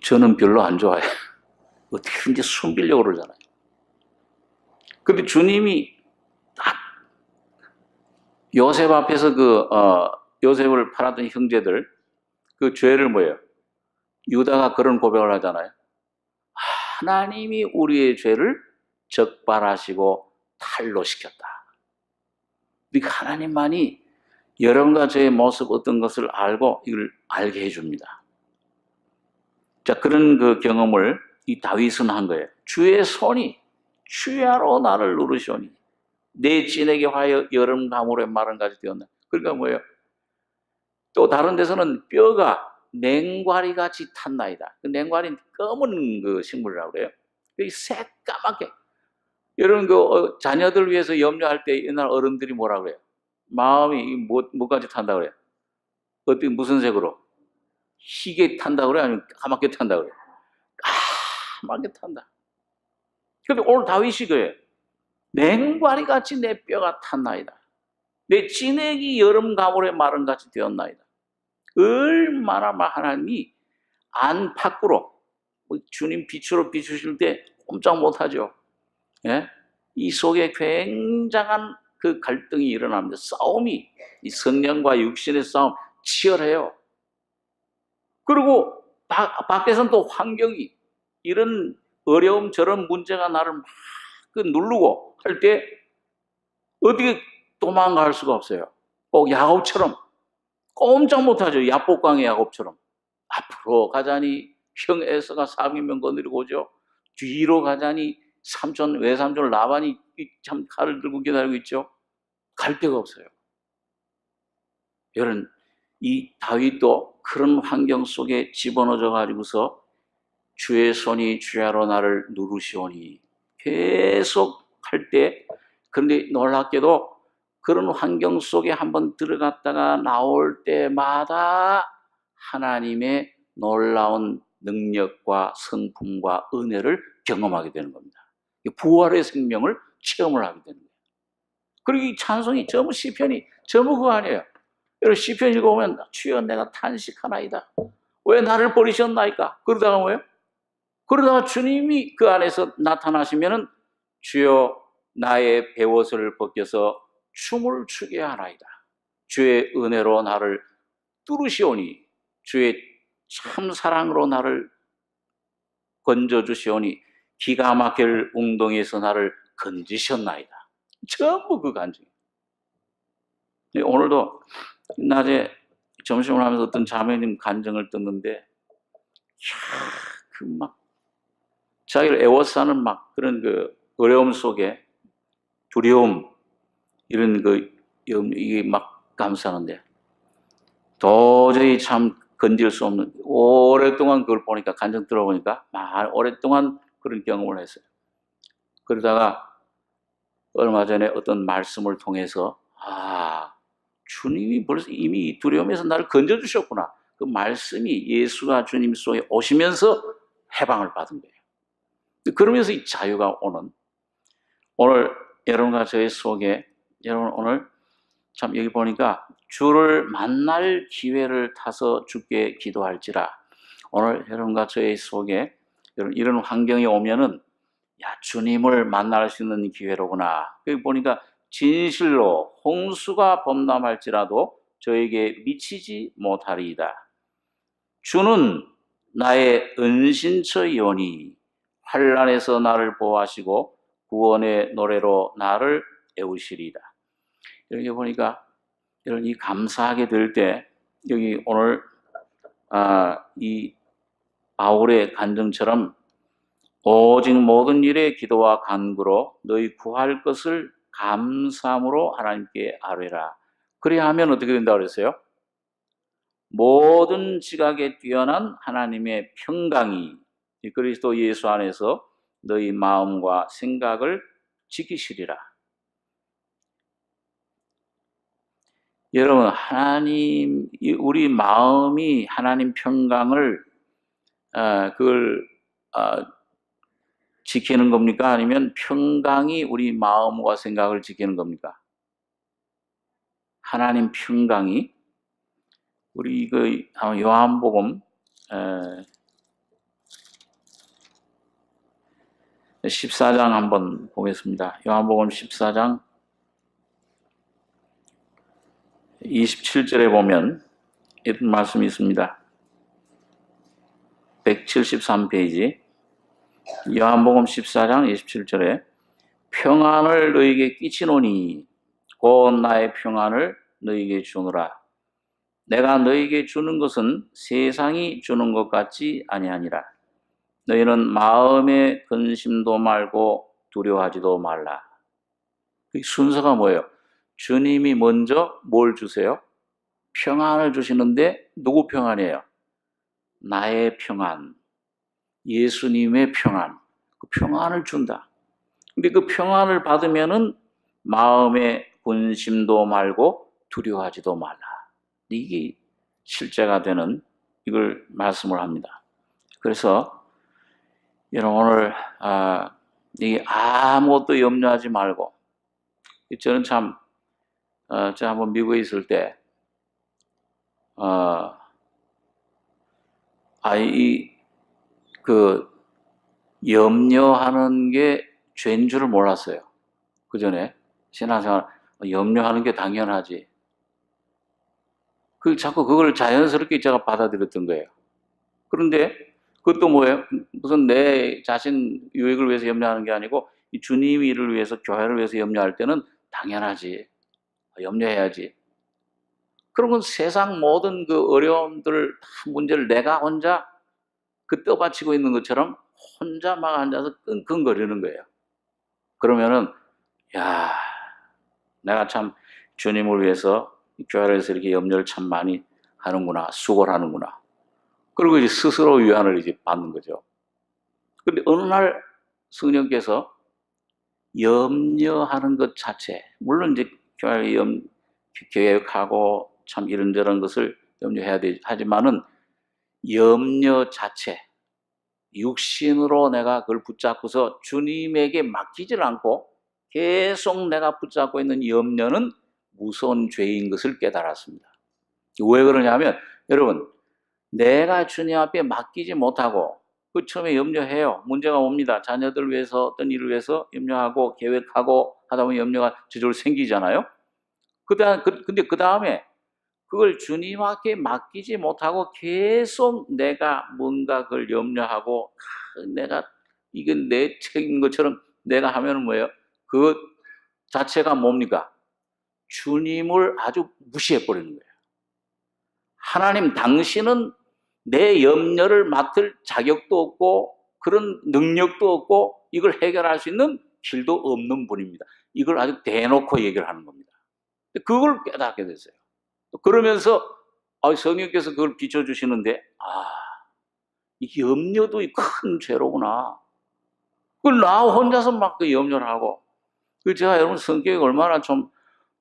저는 별로 안 좋아해요. 어떻게든지 숨기려고 그러잖아요. 근데 주님이 딱 요셉 앞에서 요셉을 팔았던 형제들, 그 죄를 뭐예요? 유다가 그런 고백을 하잖아요. 하나님이 우리의 죄를 적발하시고 탄로시켰다. 그러니까 하나님만이 여러분과 저의 모습 어떤 것을 알고 이걸 알게 해줍니다. 자, 그런 그 경험을 이 다윗은 한 거예요. 주의 손이 주야로 나를 누르시오니 내 진액이 화여 여름 가물에 마름같이 되었나. 그러니까 뭐예요? 또 다른 데서는 뼈가 냉과리같이 탔나이다. 그 냉과리는 검은 그 식물이라고 그래요. 새까맣게. 여러분 자녀들 위해서 염려할 때 옛날 어른들이 뭐라 그래요? 마음이 뭐까지 탄다 그래요? 무슨 색으로? 희게 탄다 그래요? 아니면 까맣게 탄다 그래요? 까맣게 탄다. 근데 오늘 다윗이 그래요. 냉과리같이 내 뼈가 탔나이다. 내 진액이 여름 가물에 마름같이 되었나이다. 얼마나 하나님이 안팎으로 주님 빛으로 비추실 때 꼼짝 못하죠. 예? 이 속에 굉장한 그 갈등이 일어납니다. 싸움이, 이 성령과 육신의 싸움 치열해요. 그리고 밖에서는 또 환경이, 이런 어려움 저런 문제가 나를 막 누르고 할 때 어떻게 도망갈 수가 없어요. 꼭 야곱처럼 꼼짝 못하죠. 야복강의 야곱처럼 앞으로 가자니 형 에서가 400명 거느리고 오죠. 뒤로 가자니 외삼촌 라반이 참 칼을 들고 기다리고 있죠. 갈 데가 없어요. 여러분, 이 다윗도 그런 환경 속에 집어넣어져 가지고서 주의 손이 주야로 나를 누르시오니 계속 할 때, 그런데 놀랍게도 그런 환경 속에 한번 들어갔다가 나올 때마다 하나님의 놀라운 능력과 성품과 은혜를 경험하게 되는 겁니다. 부활의 생명을 체험을 하게 되는 거예요. 그리고 이 찬송이 전부 시편이 전부 그거 아니에요. 여러분 시편 읽어보면 주여 내가 탄식하나이다. 왜 나를 버리셨나이까? 그러다가 뭐예요? 그러다가 주님이 그 안에서 나타나시면은 주여 나의 베옷을 벗겨서 춤을 추게 하나이다. 주의 은혜로 나를 뚫으시오니 주의 참 사랑으로 나를 건져주시오니 기가 막힐 웅덩이에서 나를 건지셨나이다. 전부 그 간증이에요. 오늘도 낮에 점심을 하면서 어떤 자매님 간증을 듣는데 그 막 자기를 애워싸는 막 그런 그 어려움 속에 두려움 이런 이게 막 감싸는데 도저히 참 건질 수 없는, 오랫동안 그걸 보니까 간증 들어보니까 오랫동안 그런 경험을 했어요. 그러다가 얼마 전에 어떤 말씀을 통해서 주님이 벌써 이미 이 두려움에서 나를 건져주셨구나. 그 말씀이 예수가 주님 속에 오시면서 해방을 받은 거예요. 그러면서 이 자유가 오는, 오늘 여러분과 저의 속에, 여러분 오늘 참 여기 보니까 주를 만날 기회를 타서 주께 기도할지라, 오늘 여러분과 저의 속에 이런 환경이 오면은 주님을 만날 수 있는 기회로구나. 여기 보니까 진실로 홍수가 범람할지라도 저에게 미치지 못하리이다. 주는 나의 은신처이오니 환난에서 나를 보호하시고 구원의 노래로 나를 애우시리이다. 여기 보니까 이런 이 감사하게 될 때, 여기 오늘 이 바울의 간증처럼 오직 모든 일에 기도와 간구로 너희 구할 것을 감사함으로 하나님께 아뢰라. 그래야 하면 어떻게 된다고 그랬어요? 모든 지각에 뛰어난 하나님의 평강이 그리스도 예수 안에서 너희 마음과 생각을 지키시리라. 여러분, 하나님, 우리 마음이 하나님 평강을 그걸 지키는 겁니까? 아니면 평강이 우리 마음과 생각을 지키는 겁니까? 하나님 평강이, 우리 요한복음 14장 한번 보겠습니다. 요한복음 14장 27절에 보면 이런 말씀이 있습니다. 173페이지 요한복음 14장 27절에 평안을 너희에게 끼치노니 곧 나의 평안을 너희에게 주노라. 내가 너희에게 주는 것은 세상이 주는 것 같지 아니하니라. 너희는 마음에 근심도 말고 두려워하지도 말라. 그 순서가 뭐예요? 주님이 먼저 뭘 주세요? 평안을 주시는데 누구 평안이에요? 나의 평안, 예수님의 평안, 그 평안을 준다. 근데 그 평안을 받으면은 마음에 근심도 말고 두려워하지도 말라. 이게 실제가 되는 이걸 말씀을 합니다. 그래서 여러분 오늘 이게 아무것도 염려하지 말고, 저는 참 제가 한번 미국에 있을 때 염려하는 게 죄인 줄을 몰랐어요. 그 전에 신앙생활 염려하는 게 당연하지. 자꾸 그걸 자연스럽게 제가 받아들였던 거예요. 그런데 그것도 뭐예요? 무슨 내 자신 유익을 위해서 염려하는 게 아니고 이 주님 일을 위해서, 교회를 위해서 염려할 때는 당연하지. 염려해야지. 그런 건 세상 모든 그 어려움들, 문제를 내가 혼자 그 떠받치고 있는 것처럼 혼자 막 앉아서 끙끙거리는 거예요. 그러면은 야, 내가 참 주님을 위해서 교회에서 이렇게 염려를 참 많이 하는구나, 수고를 하는구나. 그리고 이제 스스로 위안을 이제 받는 거죠. 근데 어느 날 성령께서 염려하는 것 자체, 물론 이제 교회 계획하고 참 이런저런 것을 염려해야 되지, 하지만은 염려 자체, 육신으로 내가 그걸 붙잡고서 주님에게 맡기질 않고 계속 내가 붙잡고 있는 염려는 무서운 죄인 것을 깨달았습니다. 왜 그러냐면, 여러분, 내가 주님 앞에 맡기지 못하고, 그 처음에 염려해요. 문제가 옵니다. 자녀들 위해서, 어떤 일을 위해서 염려하고, 계획하고, 하다 보면 염려가 저절로 생기잖아요. 근데 그 다음에 그걸 주님 앞에 맡기지 못하고 계속 내가 뭔가 그걸 염려하고, 내가, 이건 내 책임인 것처럼 내가 하면 뭐예요? 그 자체가 뭡니까? 주님을 아주 무시해버리는 거예요. 하나님, 당신은 내 염려를 맡을 자격도 없고 그런 능력도 없고 이걸 해결할 수 있는 길도 없는 분입니다. 이걸 아주 대놓고 얘기를 하는 겁니다. 그걸 깨닫게 됐어요. 그러면서 성령께서 그걸 비춰주시는데, 이 염려도 큰 죄로구나. 그걸 나 혼자서 막 그 염려를 하고, 제가 여러분 성격이 얼마나 좀,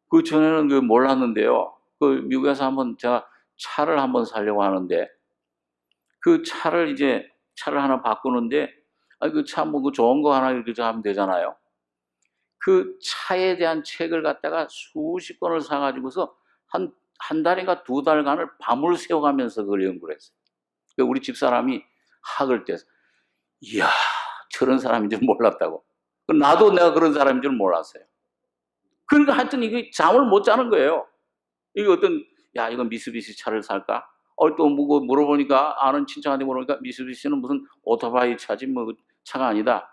그 전에는 그 몰랐는데요. 그 미국에서 한번 제가 차를 한번 사려고 하는데, 그 차를 하나 바꾸는데, 그 차 뭐 그 좋은 거 하나 이렇게 하면 되잖아요. 그 차에 대한 책을 갖다가 수십 권을 사가지고서 한 달인가 두 달간을 밤을 새워가면서 그걸 연구를 했어요. 우리 집사람이 학을 떼서, 이야, 저런 사람인 줄 몰랐다고. 나도 내가 그런 사람인 줄 몰랐어요. 그러니까 하여튼 이게 잠을 못 자는 거예요. 이거 이건 미쓰비시 차를 살까? 또 뭐 물어보니까, 아는 친척한테 물어보니까, 미쓰비시는 무슨 오토바이 차지 뭐 차가 아니다.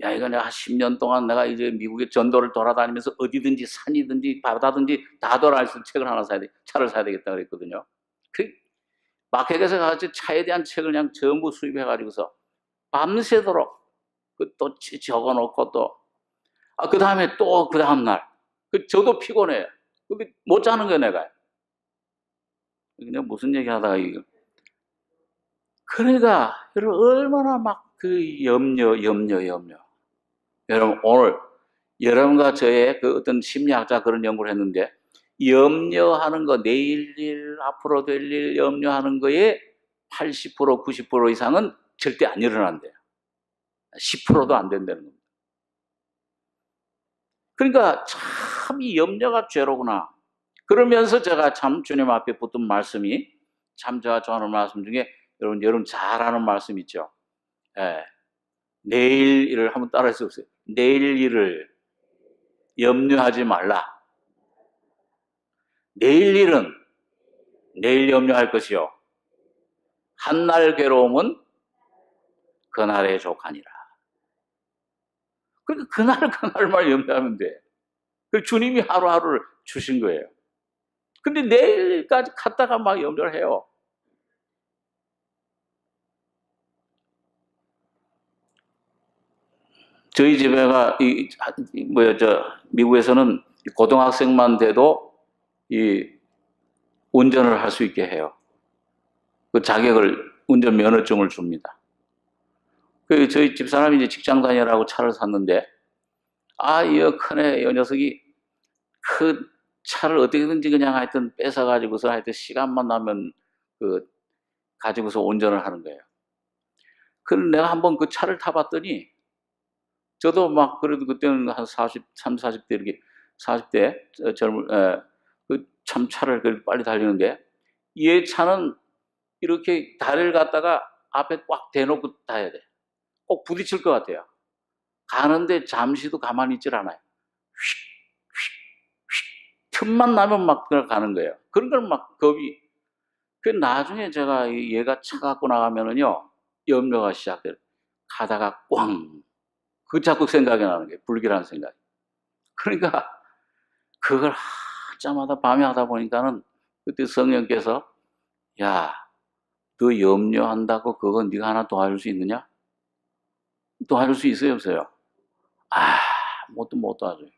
야, 이거 내가 10년 동안 내가 이제 미국의 전도를 돌아다니면서 어디든지 산이든지 바다든지 다 돌아다니면서 차를 사야 되겠다 그랬거든요. 마켓에서 가서 차에 대한 책을 그냥 전부 수입해가지고서 밤새도록 또 적어놓고 그 다음에 또 그 다음날, 저도 피곤해요. 근데 못 자는 거예요, 내가. 내가 무슨 얘기 하다가 이거. 그러니까, 여러분, 얼마나 막 그 염려. 여러분, 오늘 여러분과 저의 그 어떤 심리학자 그런 연구를 했는데, 염려하는 거, 내일 일, 앞으로 될 일 염려하는 거에 80%, 90% 이상은 절대 안 일어난대요. 10%도 안 된다는 겁니다. 그러니까 참 이 염려가 죄로구나. 그러면서 제가 참 주님 앞에 붙은 말씀이, 참 제가 좋아하는 말씀 중에 여러분 잘 아는 말씀 있죠. 내일 일을 한번 따라할 수 없어요. 내일 일을 염려하지 말라. 내일 일은 내일 염려할 것이요. 한날 괴로움은 그날의 족하니라. 그러니까 그날만 염려하면 돼. 주님이 하루하루를 주신 거예요. 근데 내일까지 갔다가 막 염려를 해요. 저희 집에가 미국에서는 고등학생만 돼도 이 운전을 할 수 있게 해요. 그 자격을, 운전 면허증을 줍니다. 저희 집사람이 이제 직장 다니라고 차를 샀는데, 이 녀석이 그 차를 어떻게든지 그냥 하여튼 뺏어가지고서 하여튼 시간만 나면 가지고서 운전을 하는 거예요. 그럼 내가 한번 그 차를 타봤더니, 저도 막 그래도 그때는 한 40대 이렇게 40대 참 차를 빨리 달리는데, 얘 차는 이렇게 다리를 갖다가 앞에 꽉 대놓고 타야 돼. 꼭 부딪힐 것 같아요. 가는데 잠시도 가만히 있질 않아요. 틈만 나면 막 가는 거예요. 그런 걸 막 겁이. 나중에 제가 얘가 차 갖고 나가면은요, 염려가 시작돼요. 가다가 꽝. 자꾸 생각이 나는 거예요. 불길한 생각이. 그러니까 그걸 하자마자 밤에 하다 보니까는 그때 성령께서, 야, 너 염려한다고 그거 네가 하나 도와줄 수 있느냐? 도와줄 수 있어요, 없어요? 못 도와줘요.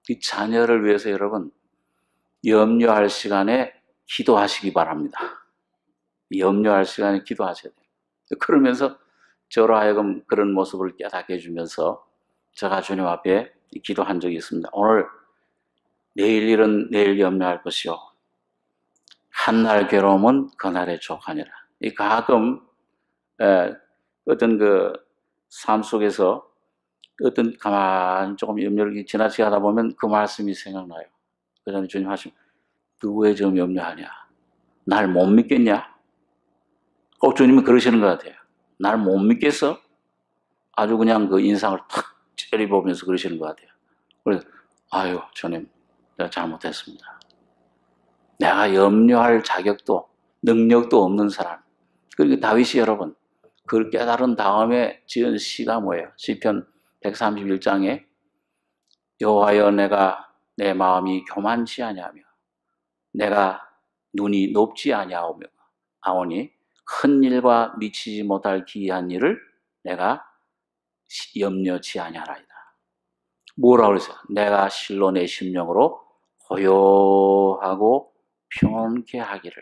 이 자녀를 위해서 여러분 염려할 시간에 기도하시기 바랍니다. 염려할 시간에 기도하셔야 돼요. 그러면서 저로 하여금 그런 모습을 깨닫게 해주면서 제가 주님 앞에 기도한 적이 있습니다. 오늘 내일 일은 내일 염려할 것이요 한날 괴로움은 그날의 족하니라. 이 가끔 어떤 그 삶 속에서 어떤 가만히 조금 염려를 지나치게 하다 보면 그 말씀이 생각나요. 그 전에 주님 하시면 너 왜 좀 염려하냐? 날 못 믿겠냐? 꼭 주님은 그러시는 것 같아요. 날 못 믿겠어? 아주 그냥 그 인상을 탁 째려보면서 그러시는 것 같아요. 그래서 아유 주님 내가 잘못했습니다. 내가 염려할 자격도 능력도 없는 사람. 그리고 다윗이 여러분 그걸 깨달은 다음에 지은 시가 뭐예요? 시편 131장에 여호와여 내가 내 마음이 교만치 아니하며 내가 눈이 높지 아니하오니 큰 일과 미치지 못할 기이한 일을 내가 염려치 아니하나이다. 뭐라고 그랬어요? 내가 실로 내 심령으로 고요하고 평온케 하기를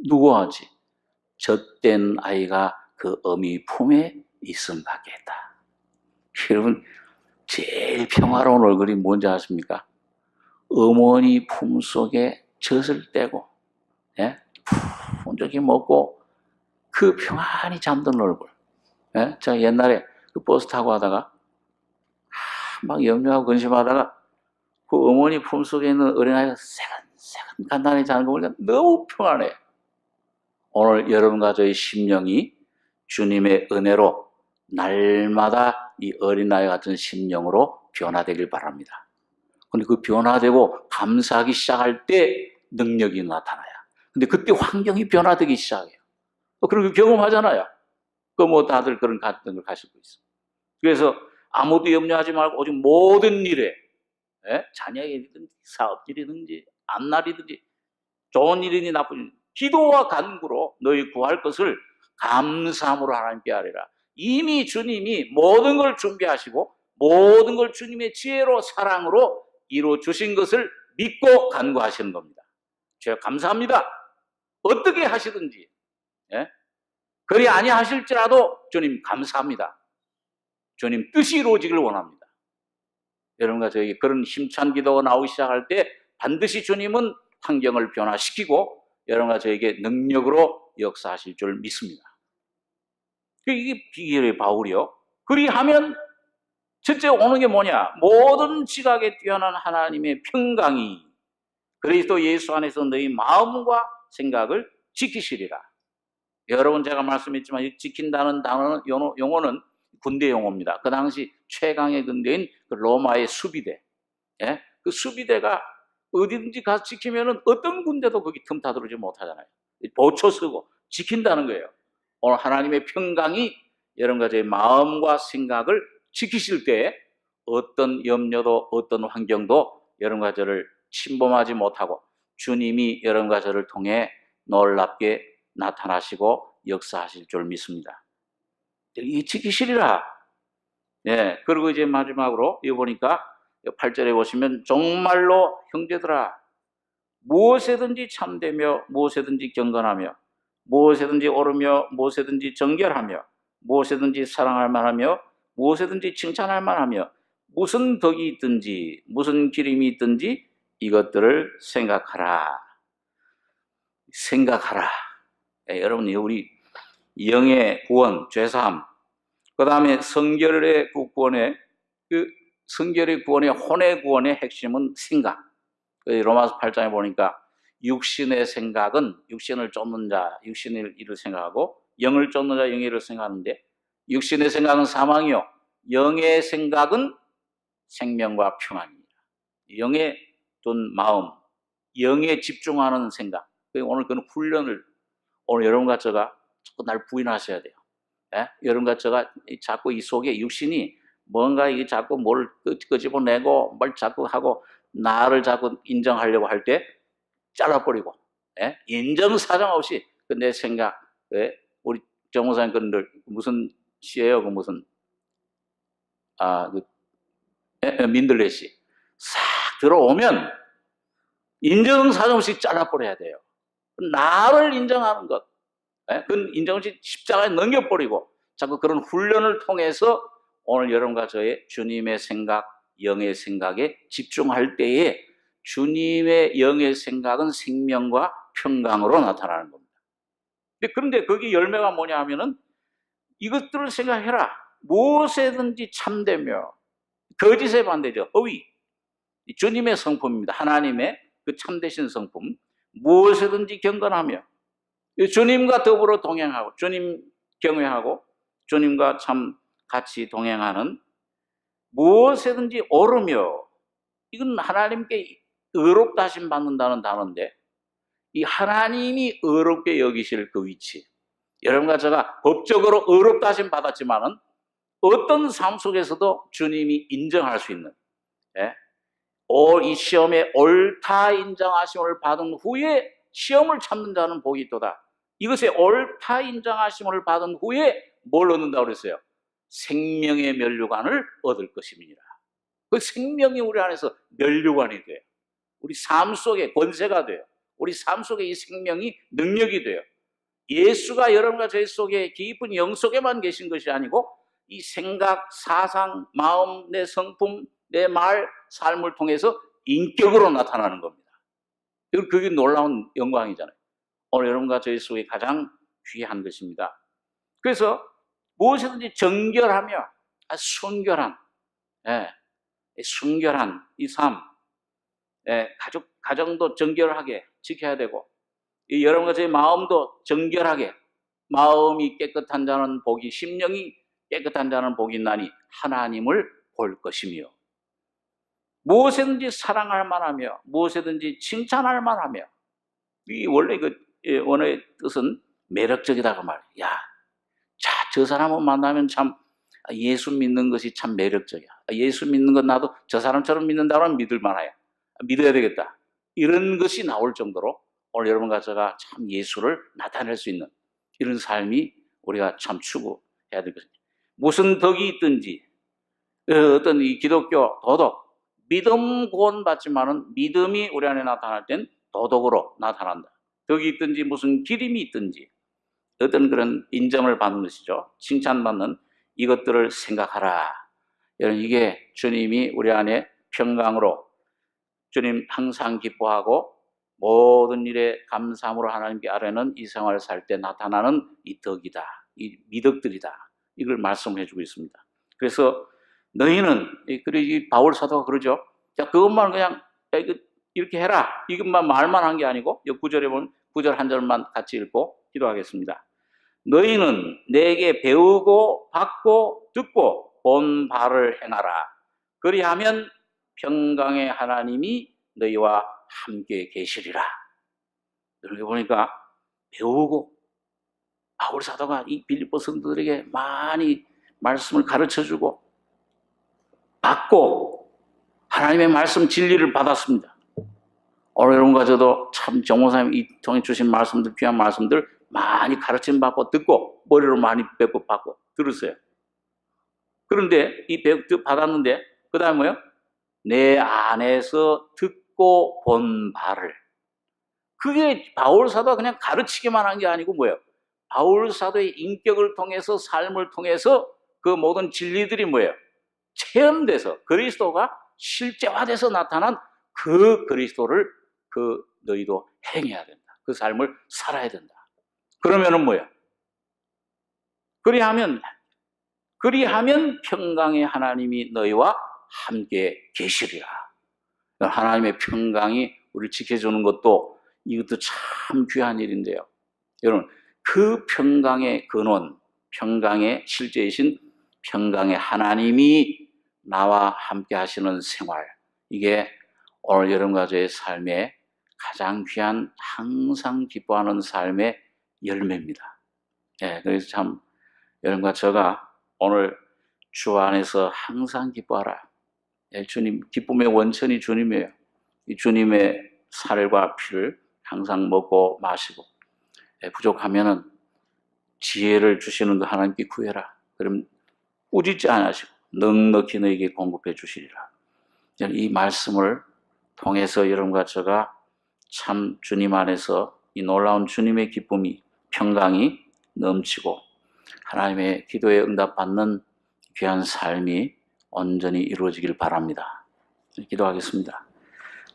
누구 하지? 젖된 아이가 그 어미 품에 있음 같겠다. 여러분 제일 평화로운 얼굴이 뭔지 아십니까? 어머니 품속에 젖을 떼고 푼적이 먹고 그 평안히 잠든 얼굴. 제가 옛날에 그 버스 타고 하다가 막 염려하고 근심하다가 그 어머니 품속에 있는 어린아이가 새근새근 간단히 자는 거 보니까 너무 평안해. 오늘 여러분과 저의 심령이 주님의 은혜로 날마다 이 어린아이 같은 심령으로 변화되길 바랍니다. 근데 그 변화되고 감사하기 시작할 때 능력이 나타나요. 근데 그때 환경이 변화되기 시작해요. 그런 거 경험하잖아요. 그 뭐 다들 그런 같은 걸 가지고 있어. 그래서 아무도 염려하지 말고 오직 모든 일에 자녀 일이든지 사업 일이든지 앞날이든지 좋은 일이니 나쁜 일 기도와 간구로 너희 구할 것을 감사함으로 하나님께 아뢰라. 이미 주님이 모든 걸 준비하시고 모든 걸 주님의 지혜로 사랑으로 이루어 주신 것을 믿고 간구하시는 겁니다. 제가 감사합니다. 어떻게 하시든지 그리 아니하실지라도 주님 감사합니다. 주님 뜻이 이루어지길 원합니다. 여러분과 저에게 그런 힘찬 기도가 나오기 시작할 때 반드시 주님은 환경을 변화시키고 여러분과 저에게 능력으로 역사하실 줄 믿습니다. 이게 비결의 바울이요. 그리하면 첫째 오는 게 뭐냐? 모든 지각에 뛰어난 하나님의 평강이 그리스도 예수 안에서 너희 마음과 생각을 지키시리라. 여러분 제가 말씀했지만 지킨다는 단어는 용어는 군대 용어입니다. 그 당시 최강의 군대인 그 로마의 수비대. 그 수비대가 어디든지 가서 지키면은 어떤 군대도 거기 틈타들어오지 못하잖아요. 보초 서고 지킨다는 거예요. 오늘 하나님의 평강이 여러분과 제 마음과 생각을 지키실 때 어떤 염려도 어떤 환경도 여러분과 저를 침범하지 못하고 주님이 여러분과 저를 통해 놀랍게 나타나시고 역사하실 줄 믿습니다. 이 지키시리라. 그리고 이제 마지막으로 이거 보니까 8절에 보시면 정말로 형제들아 무엇에든지 참되며 무엇에든지 경건하며 무엇에든지 오르며 무엇에든지 정결하며 무엇에든지 사랑할 만하며 무엇에든지 칭찬할 만하며 무슨 덕이 있든지 무슨 기림이 있든지 이것들을 생각하라. 여러분 우리 영의 구원, 죄사함, 그 다음에 성결의 구원의 성결의 구원의 혼의 구원의 핵심은 생각. 로마서 8장에 보니까 육신의 생각은 육신을 쫓는 자, 육신의 일을 생각하고 영을 쫓는 자, 영의 일을 생각하는데 육신의 생각은 사망이요 영의 생각은 생명과 평안입니다. 영의 둔 마음, 영에 집중하는 생각. 오늘 그런 훈련을 오늘 여러분과 제가 자꾸 날 부인하셔야 돼요. 여러분과 제가 자꾸 이 속에 육신이 뭔가 이게 자꾸 뭘 끄집어내고 뭘 자꾸 하고 나를 자꾸 인정하려고 할 때 잘라버리고 인정사정 없이 내 생각, 우리 정호사님 그들 무슨 시예요? 그 무슨 민들레시 싹 들어오면 인정사정식 잘라버려야 돼요. 나를 인정하는 것, 그건 인정식 십자가에 넘겨버리고 자꾸 그런 훈련을 통해서 오늘 여러분과 저의 주님의 생각, 영의 생각에 집중할 때에 주님의 영의 생각은 생명과 평강으로 나타나는 겁니다. 그런데 거기 열매가 뭐냐 하면은 이것들을 생각해라. 무엇에든지 참되며 거짓에 반대죠. 허위. 주님의 성품입니다. 하나님의 그 참되신 성품. 무엇에든지 경건하며 주님과 더불어 동행하고 주님 경외하고 주님과 참 같이 동행하는 무엇에든지 오르며 이건 하나님께 의롭다 하심 받는다는 단어인데 이 하나님이 의롭게 여기실 그 위치 여러분과 제가 법적으로 의롭다 하심 받았지만은 어떤 삶 속에서도 주님이 인정할 수 있는 이 시험에 옳다 인정하심을 받은 후에 시험을 참는 자는 복이 있도다. 이것에 옳다 인정하심을 받은 후에 뭘 얻는다고 그랬어요? 생명의 면류관을 얻을 것임이니라. 그 생명이 우리 안에서 면류관이 돼요. 우리 삶 속에 권세가 돼요. 우리 삶 속에 이 생명이 능력이 돼요. 예수가 여러분과 저희 속에 깊은 영 속에만 계신 것이 아니고 이 생각, 사상, 마음, 내 성품, 내 말, 삶을 통해서 인격으로 나타나는 겁니다. 그게 놀라운 영광이잖아요. 오늘 여러분과 저희 속에 가장 귀한 것입니다. 그래서 무엇이든지 정결하며 순결한, 순결한 이 삶, 가정도 정결하게 지켜야 되고 이 여러분과 저희 마음도 정결하게 마음이 깨끗한 자는 복이 심령이 깨끗한 자는 복이 있나니 하나님을 볼 것이며 무엇이든지 사랑할 만하며 무엇이든지 칭찬할 만하며 이 원래 그 원어의 뜻은 매력적이다고 말이에요. 야, 저 사람을 만나면 참 예수 믿는 것이 참 매력적이야. 예수 믿는 건 나도 저 사람처럼 믿는다고 하면 믿을 만해요. 믿어야 되겠다. 이런 것이 나올 정도로 오늘 여러분과 제가 참 예수를 나타낼 수 있는 이런 삶이 우리가 참 추구해야 될 것입니다. 무슨 덕이 있든지 어떤 이 기독교 도덕 믿음 구원받지만은 믿음이 우리 안에 나타날 땐 도덕으로 나타난다. 덕이 있든지 무슨 기림이 있든지 어떤 그런 인정을 받는 것이죠. 칭찬받는 이것들을 생각하라. 여러분 이게 주님이 우리 안에 평강으로 주님 항상 기뻐하고 모든 일에 감사함으로 하나님께 아뢰는 이 생활을 살 때 나타나는 이 덕이다. 이 미덕들이다. 이걸 말씀을 해주고 있습니다. 그래서 너희는 이 바울 사도가 그러죠. 자 그것만 그냥 이렇게 해라. 이것만 말만 한 게 아니고 9절에 보면 9절 한 절만 같이 읽고 기도하겠습니다. 너희는 내게 배우고 받고 듣고 본 바를 행하라. 그리하면 평강의 하나님이 너희와 함께 계시리라. 이렇게 보니까 배우고 바울 사도가 이 빌립보 성도들에게 많이 말씀을 가르쳐주고 받고 하나님의 말씀 진리를 받았습니다. 오늘 여러분과 저도 참 정호사님 이 통해 주신 말씀들 귀한 말씀들 많이 가르침 받고 듣고 머리로 많이 배고 받고 들었어요. 그런데 이 배고 받았는데 그 다음에 뭐예요? 내 안에서 듣고 본 바를 그게 바울 사도가 그냥 가르치기만 한 게 아니고 뭐예요? 바울 사도의 인격을 통해서 삶을 통해서 그 모든 진리들이 뭐예요? 체험돼서 그리스도가 실제화돼서 나타난 그 그리스도를 너희도 행해야 된다. 그 삶을 살아야 된다. 그러면은 뭐야? 그리하면 평강의 하나님이 너희와 함께 계시리라. 하나님의 평강이 우리를 지켜주는 것도 이것도 참 귀한 일인데요. 여러분 그 평강의 근원, 평강의 실제이신 평강의 하나님이 나와 함께 하시는 생활 이게 오늘 여러분과 저의 삶에 가장 귀한 항상 기뻐하는 삶의 열매입니다. 그래서 참 여러분과 제가 오늘 주 안에서 항상 기뻐하라. 주님 기쁨의 원천이 주님이에요. 이 주님의 살과 피를 항상 먹고 마시고 부족하면은 지혜를 주시는 그 하나님께 구해라. 그럼 꾸짖지 않으시고 넉넉히 너에게 공급해 주시리라. 저는 이 말씀을 통해서 여러분과 제가 참 주님 안에서 이 놀라운 주님의 기쁨이, 평강이 넘치고 하나님의 기도에 응답받는 귀한 삶이 온전히 이루어지길 바랍니다. 기도하겠습니다.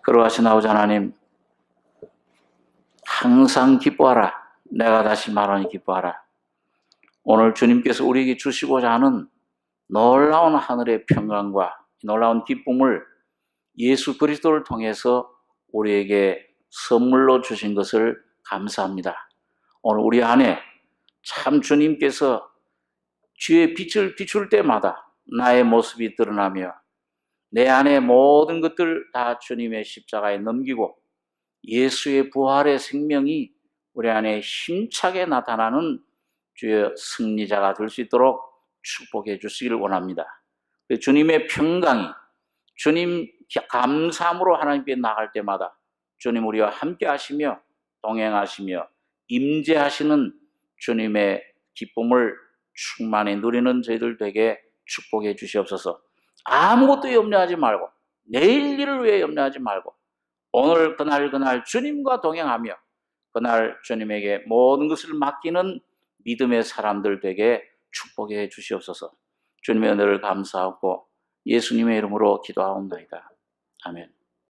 걸어가신 아버지 하나님, 항상 기뻐하라. 내가 다시 말하니 기뻐하라. 오늘 주님께서 우리에게 주시고자 하는 놀라운 하늘의 평강과 놀라운 기쁨을 예수 그리스도를 통해서 우리에게 선물로 주신 것을 감사합니다. 오늘 우리 안에 참 주님께서 주의 빛을 비출 때마다 나의 모습이 드러나며 내 안에 모든 것들 다 주님의 십자가에 넘기고 예수의 부활의 생명이 우리 안에 힘차게 나타나는 주의 승리자가 될 수 있도록 축복해 주시기를 원합니다. 주님의 평강이, 주님 감사함으로 하나님께 나갈 때마다 주님 우리와 함께 하시며 동행하시며 임재하시는 주님의 기쁨을 충만히 누리는 저희들 되게 축복해 주시옵소서. 아무것도 염려하지 말고 내일 일을 위해 염려하지 말고 오늘 그날 주님과 동행하며 그날 주님에게 모든 것을 맡기는 믿음의 사람들 되게 축복해 주시옵소서. 주님의 은혜를 감사하고 예수님의 이름으로 기도하옵나이다. 아멘.